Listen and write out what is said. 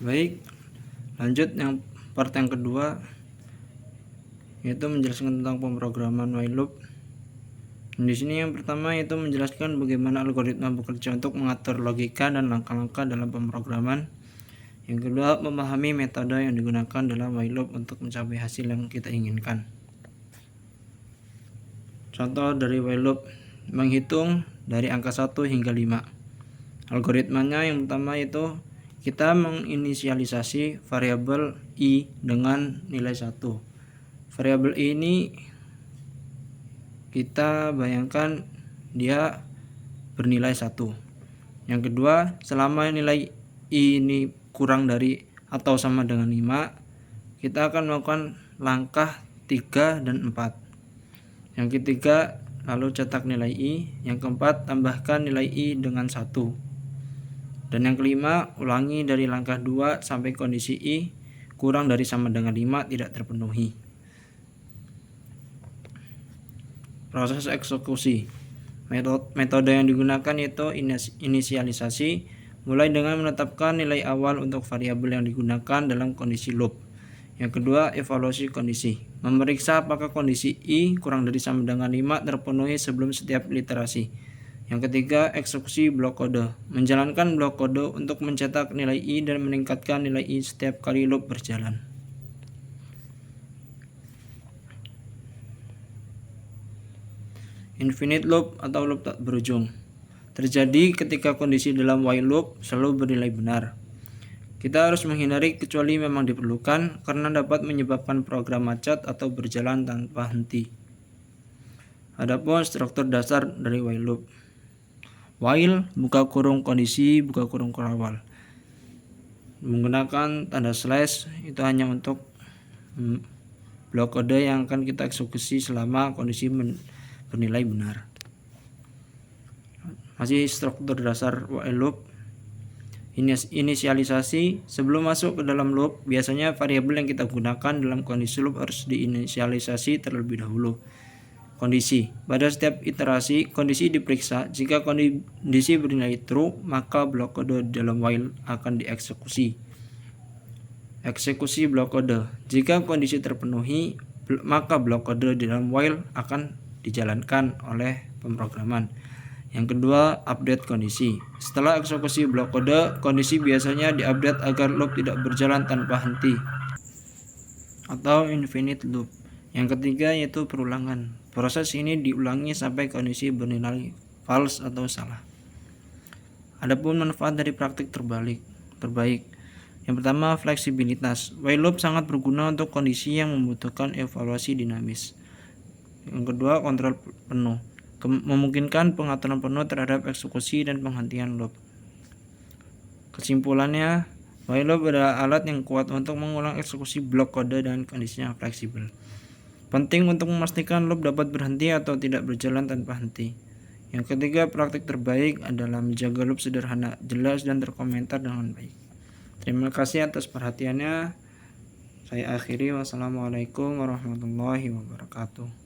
Baik, lanjut yang part yang kedua, yaitu menjelaskan tentang pemrograman while loop. Di sini yang pertama yaitu menjelaskan bagaimana algoritma bekerja untuk mengatur logika dan langkah-langkah dalam pemrograman. Yang kedua, memahami metode yang digunakan dalam while loop untuk mencapai hasil yang kita inginkan. Contoh dari while loop, menghitung dari angka 1 hingga 5. Algoritmanya yang pertama itu kita menginisialisasi variabel i dengan nilai 1. Variabel i ini kita bayangkan dia bernilai 1. Yang kedua, selama nilai i ini kurang dari atau sama dengan 5, kita akan melakukan langkah 3 dan 4. Yang ketiga, lalu cetak nilai i. Yang keempat, tambahkan nilai i dengan 1. Dan yang kelima, ulangi dari langkah 2 sampai kondisi i kurang dari sama dengan 5 tidak terpenuhi. Proses eksekusi. Metode yang digunakan yaitu inisialisasi, mulai dengan menetapkan nilai awal untuk variabel yang digunakan dalam kondisi loop. Yang kedua, evaluasi kondisi. Memeriksa apakah kondisi i kurang dari sama dengan 5 terpenuhi sebelum setiap iterasi. Yang ketiga, eksekusi blok kode. Menjalankan blok kode untuk mencetak nilai i dan meningkatkan nilai i setiap kali loop berjalan. Infinite loop atau loop tak berujung terjadi ketika kondisi dalam while loop selalu bernilai benar. Kita harus menghindari kecuali memang diperlukan karena dapat menyebabkan program macet atau berjalan tanpa henti. Adapun struktur dasar dari while loop. While buka kurung kondisi buka kurung awal. Menggunakan tanda slash itu hanya untuk blok kode yang akan kita eksekusi selama kondisi bernilai benar. Masih struktur dasar while loop. Inisialisasi. Sebelum masuk ke dalam loop, biasanya variabel yang kita gunakan dalam kondisi loop harus diinisialisasi terlebih dahulu. Kondisi. Pada setiap iterasi, kondisi diperiksa. Jika kondisi bernilai true, maka blok kode dalam while akan dieksekusi. Eksekusi blok kode. Jika kondisi terpenuhi, maka blok kode dalam while akan dijalankan oleh pemrograman. Yang kedua, update kondisi. Setelah eksekusi blok kode, kondisi biasanya diupdate agar loop tidak berjalan tanpa henti atau infinite loop. Yang ketiga yaitu perulangan. Proses ini diulangi sampai kondisi bernilai false atau salah. Adapun manfaat dari praktik terbaik. Yang pertama, fleksibilitas. While loop sangat berguna untuk kondisi yang membutuhkan evaluasi dinamis. Yang kedua, kontrol penuh. Memungkinkan pengaturan penuh terhadap eksekusi dan penghentian loop. Kesimpulannya, while loop adalah alat yang kuat untuk mengulang eksekusi blok kode dan kondisi yang fleksibel. Penting untuk memastikan loop dapat berhenti atau tidak berjalan tanpa henti. Yang ketiga, praktik terbaik adalah menjaga loop sederhana, jelas, dan terkomentar dengan baik. Terima kasih atas perhatiannya. Saya akhiri. Wassalamualaikum warahmatullahi wabarakatuh.